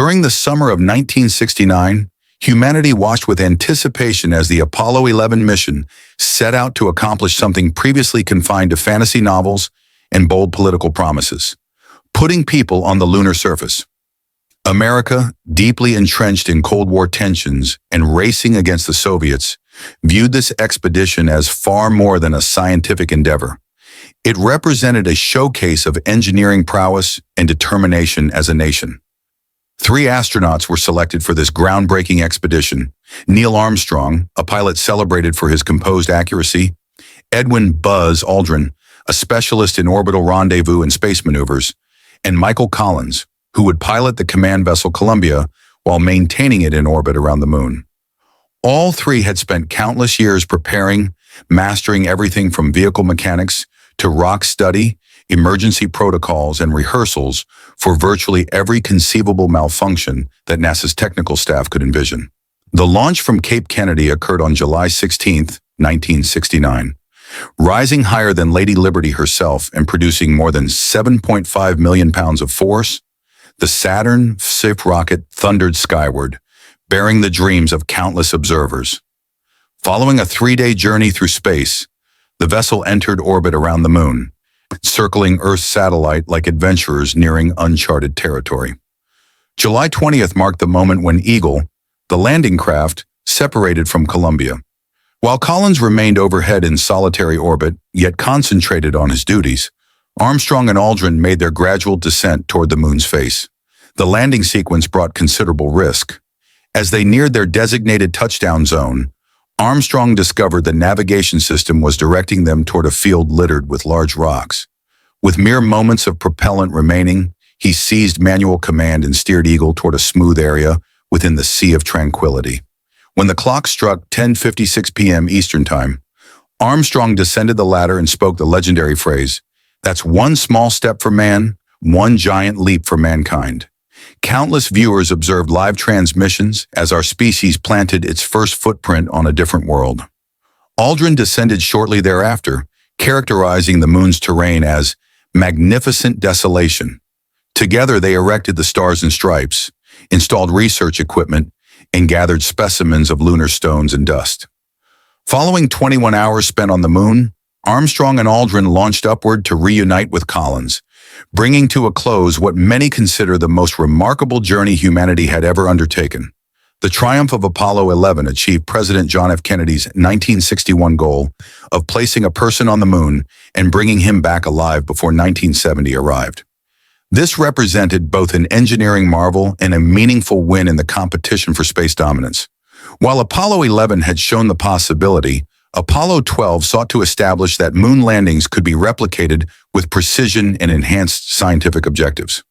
During the summer of 1969, humanity watched with anticipation as the Apollo 11 mission set out to accomplish something previously confined to fantasy novels and bold political promises: putting people on the lunar surface. America, deeply entrenched in Cold War tensions and racing against the Soviets, viewed this expedition as far more than a scientific endeavor. It represented a showcase of engineering prowess and determination as a nation. 3 astronauts were selected for this groundbreaking expedition: Neil Armstrong, a pilot celebrated for his composed accuracy; Edwin "Buzz" Aldrin, a specialist in orbital rendezvous and space maneuvers; and Michael Collins, who would pilot the command vessel Columbia while maintaining it in orbit around the moon. All 3 had spent countless years preparing, mastering everything from vehicle mechanics to rock study, emergency protocols, and rehearsals for virtually every conceivable malfunction that NASA's technical staff could envision. The launch from Cape Kennedy occurred on July 16, 1969. Rising higher than Lady Liberty herself and producing more than 7.5 million pounds of force, the Saturn V rocket thundered skyward, bearing the dreams of countless observers. Following a 3-day journey through space, the vessel entered orbit around the moon, circling Earth's satellite like adventurers nearing uncharted territory. July 20th marked the moment when Eagle, the landing craft, separated from Columbia. While Collins remained overhead in solitary orbit, yet concentrated on his duties, Armstrong and Aldrin made their gradual descent toward the moon's face. The landing sequence brought considerable risk. As they neared their designated touchdown zone, Armstrong discovered the navigation system was directing them toward a field littered with large rocks. With mere moments of propellant remaining, he seized manual command and steered Eagle toward a smooth area within the Sea of Tranquility. When the clock struck 10:56 p.m. Eastern Time, Armstrong descended the ladder and spoke the legendary phrase, "That's one small step for man, one giant leap for mankind." Countless viewers observed live transmissions as our species planted its first footprint on a different world. Aldrin descended shortly thereafter, characterizing the moon's terrain as magnificent desolation. Together they erected the Stars and Stripes, installed research equipment, and gathered specimens of lunar stones and dust. Following 21 hours spent on the moon, Armstrong and Aldrin launched upward to reunite with Collins, bringing to a close what many consider the most remarkable journey humanity had ever undertaken. The triumph of Apollo 11 achieved President John F. Kennedy's 1961 goal of placing a person on the moon and bringing him back alive before 1970 arrived. This represented both an engineering marvel and a meaningful win in the competition for space dominance. While Apollo 11 had shown the possibility, Apollo 12 sought to establish that moon landings could be replicated with precision and enhanced scientific objectives.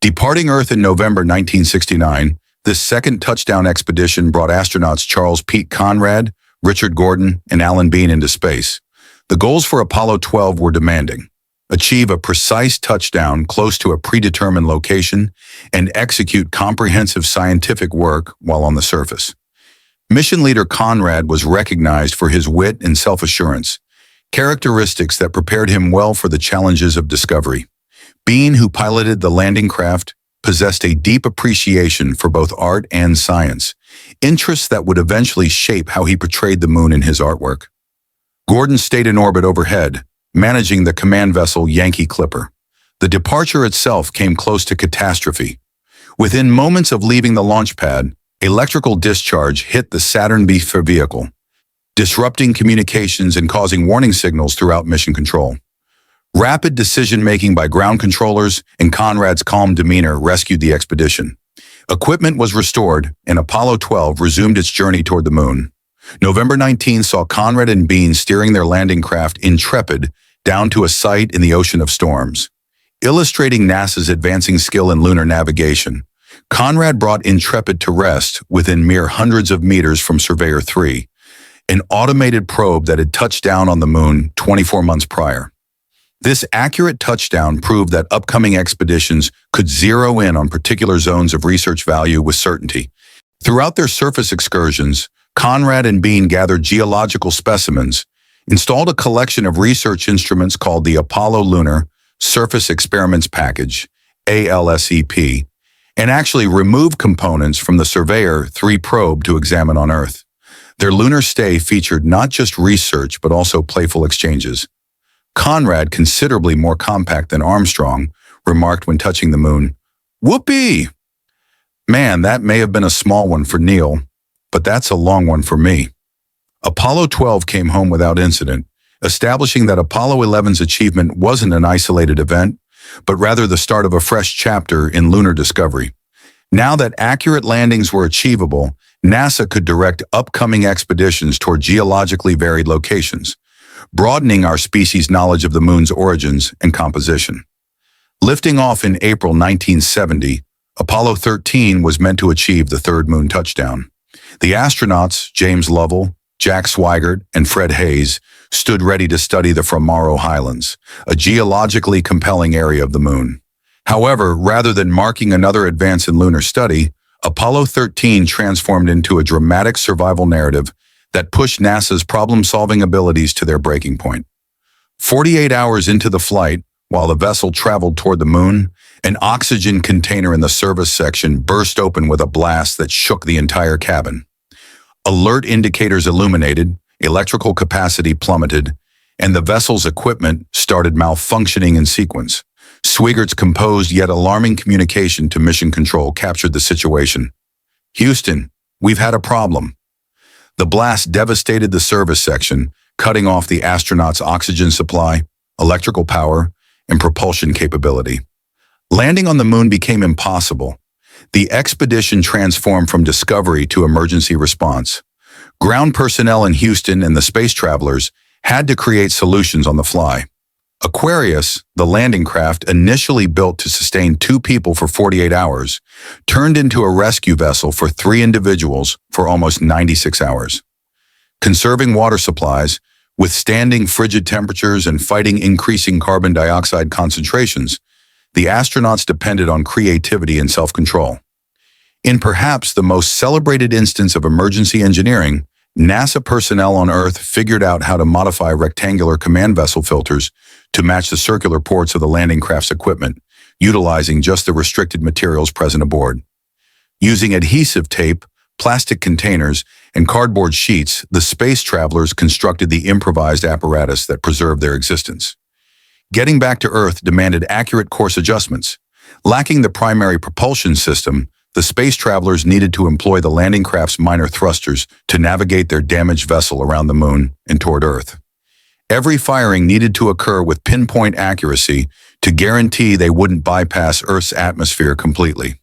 Departing Earth in November 1969, this second touchdown expedition brought astronauts Charles Pete Conrad, Richard Gordon, and Alan Bean into space. The goals for Apollo 12 were demanding: achieve a precise touchdown close to a predetermined location and execute comprehensive scientific work while on the surface. Mission leader Conrad was recognized for his wit and self-assurance, characteristics that prepared him well for the challenges of discovery. Bean, who piloted the landing craft, possessed a deep appreciation for both art and science, interests that would eventually shape how he portrayed the moon in his artwork. Gordon stayed in orbit overhead, managing the command vessel Yankee Clipper. The departure itself came close to catastrophe. Within moments of leaving the launch pad, electrical discharge hit the Saturn V vehicle, disrupting communications and causing warning signals throughout mission control. Rapid decision-making by ground controllers and Conrad's calm demeanor rescued the expedition. Equipment was restored, and Apollo 12 resumed its journey toward the moon. November 19 saw Conrad and Bean steering their landing craft Intrepid down to a site in the ocean of storms. Illustrating NASA's advancing skill in lunar navigation, Conrad brought Intrepid to rest within mere hundreds of meters from Surveyor 3, an automated probe that had touched down on the moon 24 months prior. This accurate touchdown proved that upcoming expeditions could zero in on particular zones of research value with certainty. Throughout their surface excursions, Conrad and Bean gathered geological specimens, installed a collection of research instruments called the Apollo Lunar Surface Experiments Package, ALSEP, and actually remove components from the Surveyor 3 probe to examine on Earth. Their lunar stay featured not just research but also playful exchanges. Conrad, considerably more compact than Armstrong, remarked when touching the moon, "Whoopee! Man, that may have been a small one for Neil, but that's a long one for me." Apollo 12 came home without incident, establishing that Apollo 11's achievement wasn't an isolated event, but rather the start of a fresh chapter in lunar discovery. Now that accurate landings were achievable, NASA could direct upcoming expeditions toward geologically varied locations, broadening our species' knowledge of the moon's origins and composition. Lifting off in April 1970, Apollo 13 was meant to achieve the third moon touchdown. The astronauts, James Lovell, Jack Swigert, and Fred Hayes, stood ready to study the Framaro Highlands, a geologically compelling area of the moon. However, rather than marking another advance in lunar study, Apollo 13 transformed into a dramatic survival narrative that pushed NASA's problem-solving abilities to their breaking point. 48 hours into the flight, while the vessel traveled toward the moon, an oxygen container in the service section burst open with a blast that shook the entire cabin. Alert indicators illuminated, electrical capacity plummeted, and the vessel's equipment started malfunctioning in sequence. Swigert's composed yet alarming communication to Mission Control captured the situation. "Houston, we've had a problem." The blast devastated the service section, cutting off the astronauts' oxygen supply, electrical power, and propulsion capability. Landing on the moon became impossible. The expedition transformed from discovery to emergency response. Ground personnel in Houston and the space travelers had to create solutions on the fly. Aquarius, the landing craft initially built to sustain 2 people for 48 hours, turned into a rescue vessel for 3 individuals for almost 96 hours. Conserving water supplies, withstanding frigid temperatures, and fighting increasing carbon dioxide concentrations, the astronauts depended on creativity and self-control. In perhaps the most celebrated instance of emergency engineering, NASA personnel on Earth figured out how to modify rectangular command vessel filters to match the circular ports of the landing craft's equipment, utilizing just the restricted materials present aboard. Using adhesive tape, plastic containers, and cardboard sheets, the space travelers constructed the improvised apparatus that preserved their existence. Getting back to Earth demanded accurate course adjustments. Lacking the primary propulsion system, the space travelers needed to employ the landing craft's minor thrusters to navigate their damaged vessel around the moon and toward Earth. Every firing needed to occur with pinpoint accuracy to guarantee they wouldn't bypass Earth's atmosphere completely.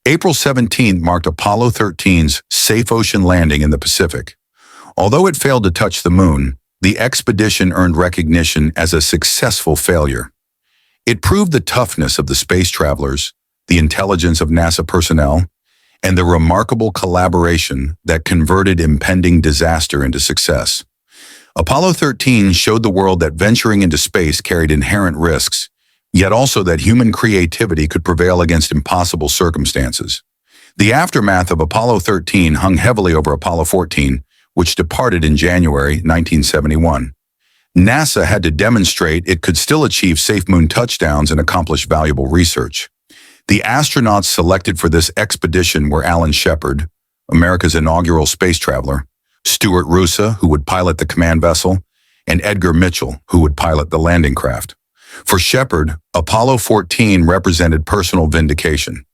April 17 marked Apollo 13's safe ocean landing in the Pacific. Although it failed to touch the moon, the expedition earned recognition as a successful failure. It proved the toughness of the space travelers, the intelligence of NASA personnel, and the remarkable collaboration that converted impending disaster into success. Apollo 13 showed the world that venturing into space carried inherent risks, yet also that human creativity could prevail against impossible circumstances. The aftermath of Apollo 13 hung heavily over Apollo 14, which departed in January 1971. NASA had to demonstrate it could still achieve safe moon touchdowns and accomplish valuable research. The astronauts selected for this expedition were Alan Shepard, America's inaugural space traveler, Stuart Roosa, who would pilot the command vessel, and Edgar Mitchell, who would pilot the landing craft. For Shepard, Apollo 14 represented personal vindication.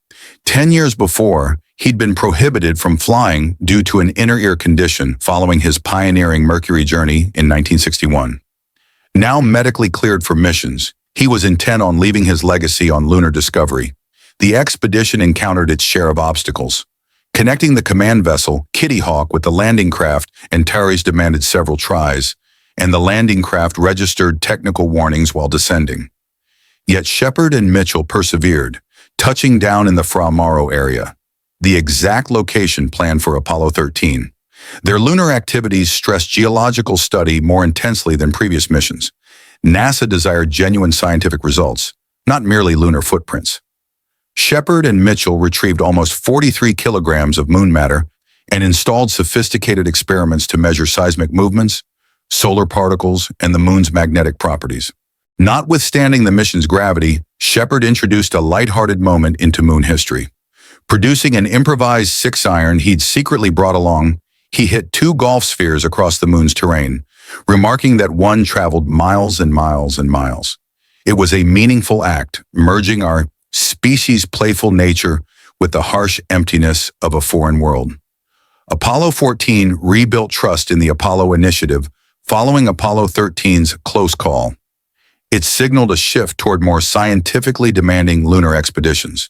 10 years before, he'd been prohibited from flying due to an inner ear condition following his pioneering Mercury journey in 1961. Now medically cleared for missions, he was intent on leaving his legacy on lunar discovery. The expedition encountered its share of obstacles. Connecting the command vessel, Kitty Hawk, with the landing craft, Antares demanded several tries, and the landing craft registered technical warnings while descending. Yet Shepard and Mitchell persevered, touching down in the Framaro area, the exact location planned for Apollo 13. Their lunar activities stressed geological study more intensely than previous missions. NASA desired genuine scientific results, not merely lunar footprints. Shepard and Mitchell retrieved almost 43 kilograms of moon matter and installed sophisticated experiments to measure seismic movements, solar particles, and the moon's magnetic properties. Notwithstanding the mission's gravity, Shepard introduced a lighthearted moment into moon history. Producing an improvised 6-iron he'd secretly brought along, he hit 2 golf spheres across the moon's terrain, remarking that one traveled miles and miles and miles. It was a meaningful act, merging our species' playful nature with the harsh emptiness of a foreign world. Apollo 14 rebuilt trust in the Apollo initiative following Apollo 13's close call. It signaled a shift toward more scientifically demanding lunar expeditions,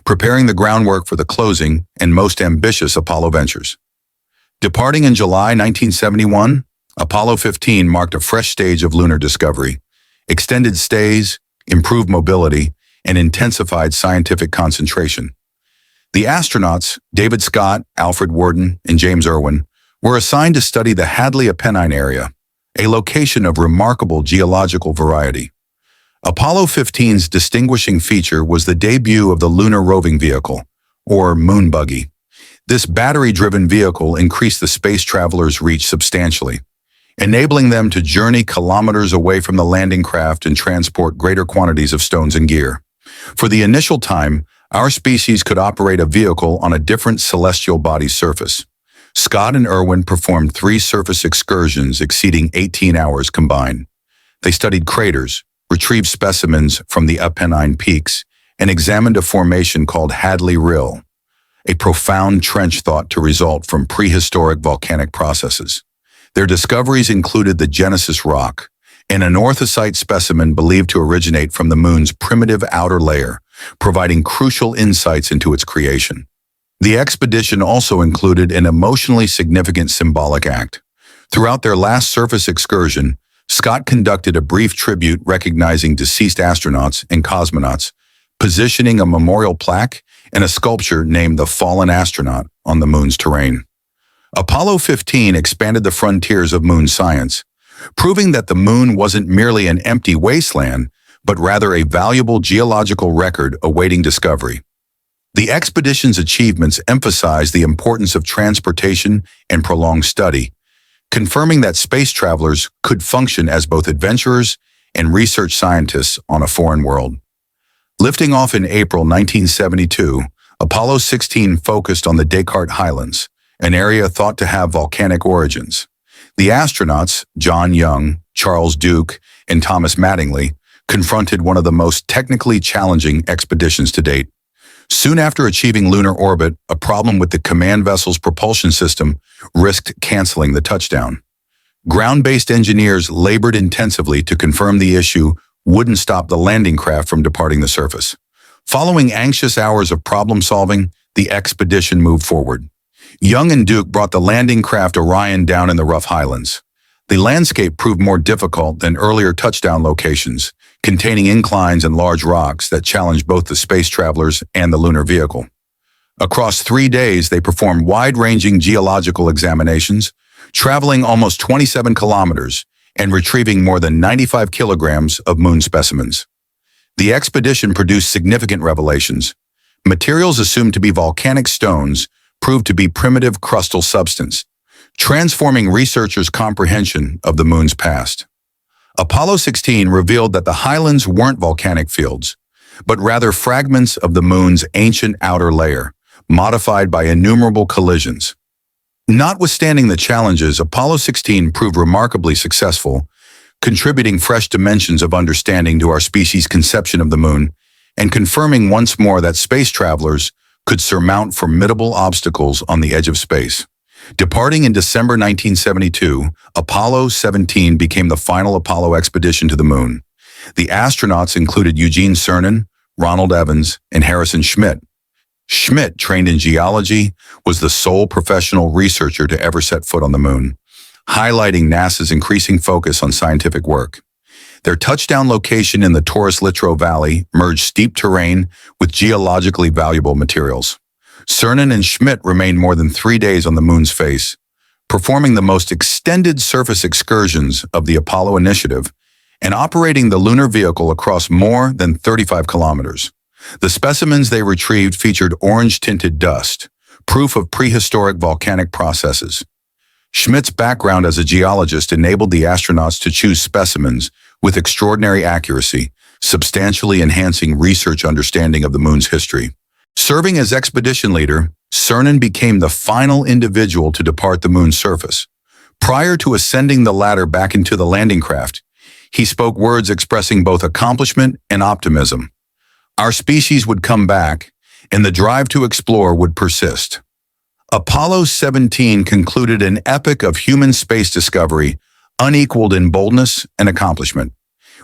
preparing the groundwork for the closing and most ambitious Apollo ventures. Departing in July 1971, Apollo 15 marked a fresh stage of lunar discovery, extended stays, improved mobility, and intensified scientific concentration. The astronauts, David Scott, Alfred Worden, and James Irwin, were assigned to study the Hadley Apennine area, a location of remarkable geological variety. Apollo 15's distinguishing feature was the debut of the Lunar Roving Vehicle, or moon buggy. This battery-driven vehicle increased the space travelers' reach substantially, enabling them to journey kilometers away from the landing craft and transport greater quantities of stones and gear. For the initial time, our species could operate a vehicle on a different celestial body's surface. Scott and Irwin performed 3 surface excursions exceeding 18 hours combined. They studied craters, retrieved specimens from the Apennine peaks, and examined a formation called Hadley Rill, a profound trench thought to result from prehistoric volcanic processes. Their discoveries included the Genesis Rock, an anorthosite specimen believed to originate from the moon's primitive outer layer, providing crucial insights into its creation. The expedition also included an emotionally significant symbolic act. Throughout their last surface excursion, Scott conducted a brief tribute recognizing deceased astronauts and cosmonauts, positioning a memorial plaque and a sculpture named the Fallen Astronaut on the moon's terrain. Apollo 15 expanded the frontiers of moon science, proving that the moon wasn't merely an empty wasteland, but rather a valuable geological record awaiting discovery. The expedition's achievements emphasized the importance of transportation and prolonged study, confirming that space travelers could function as both adventurers and research scientists on a foreign world. Lifting off in April 1972, Apollo 16 focused on the Descartes Highlands, an area thought to have volcanic origins. The astronauts, John Young, Charles Duke, and Thomas Mattingly, confronted one of the most technically challenging expeditions to date. Soon after achieving lunar orbit, a problem with the command vessel's propulsion system risked canceling the touchdown. Ground-based engineers labored intensively to confirm the issue wouldn't stop the landing craft from departing the surface. Following anxious hours of problem-solving, the expedition moved forward. Young and Duke brought the landing craft Orion down in the rough highlands. The landscape proved more difficult than earlier touchdown locations, containing inclines and large rocks that challenged both the space travelers and the lunar vehicle. Across 3 days, they performed wide-ranging geological examinations, traveling almost 27 kilometers and retrieving more than 95 kilograms of moon specimens. The expedition produced significant revelations. Materials assumed to be volcanic stones proved to be primitive crustal substance, transforming researchers' comprehension of the moon's past. Apollo 16 revealed that the highlands weren't volcanic fields, but rather fragments of the moon's ancient outer layer, modified by innumerable collisions. Notwithstanding the challenges, Apollo 16 proved remarkably successful, contributing fresh dimensions of understanding to our species' conception of the moon and confirming once more that space travelers could surmount formidable obstacles on the edge of space. Departing in December 1972, Apollo 17 became the final Apollo expedition to the moon. The astronauts included Eugene Cernan, Ronald Evans, and Harrison Schmitt. Schmitt, trained in geology, was the sole professional researcher to ever set foot on the moon, highlighting NASA's increasing focus on scientific work. Their touchdown location in the Taurus-Littrow Valley merged steep terrain with geologically valuable materials. Cernan and Schmitt remained more than 3 days on the moon's face, performing the most extended surface excursions of the Apollo initiative and operating the lunar vehicle across more than 35 kilometers. The specimens they retrieved featured orange-tinted dust, proof of prehistoric volcanic processes. Schmitt's background as a geologist enabled the astronauts to choose specimens with extraordinary accuracy, substantially enhancing research understanding of the moon's history. Serving as expedition leader, Cernan became the final individual to depart the moon's surface. Prior to ascending the ladder back into the landing craft, he spoke words expressing both accomplishment and optimism. Our species would come back, and the drive to explore would persist. Apollo 17 concluded an epic of human space discovery, unequaled in boldness and accomplishment.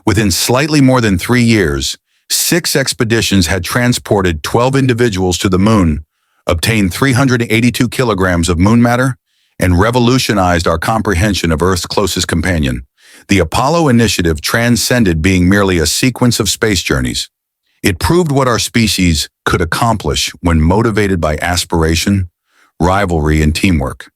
Within slightly more than 3 years, 6 expeditions had transported 12 individuals to the moon, obtained 382 kilograms of moon matter, and revolutionized our comprehension of Earth's closest companion. The Apollo initiative transcended being merely a sequence of space journeys. It proved what our species could accomplish when motivated by aspiration, rivalry, and teamwork.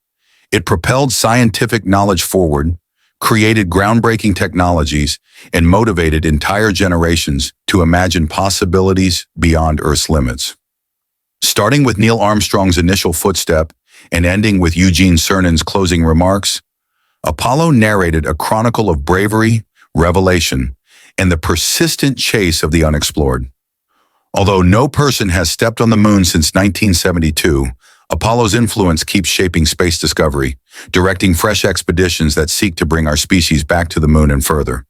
It propelled scientific knowledge forward, created groundbreaking technologies, and motivated entire generations to imagine possibilities beyond Earth's limits. Starting with Neil Armstrong's initial footstep and ending with Eugene Cernan's closing remarks, Apollo narrated a chronicle of bravery, revelation, and the persistent chase of the unexplored. Although no person has stepped on the moon since 1972, Apollo's influence keeps shaping space discovery, directing fresh expeditions that seek to bring our species back to the moon and further.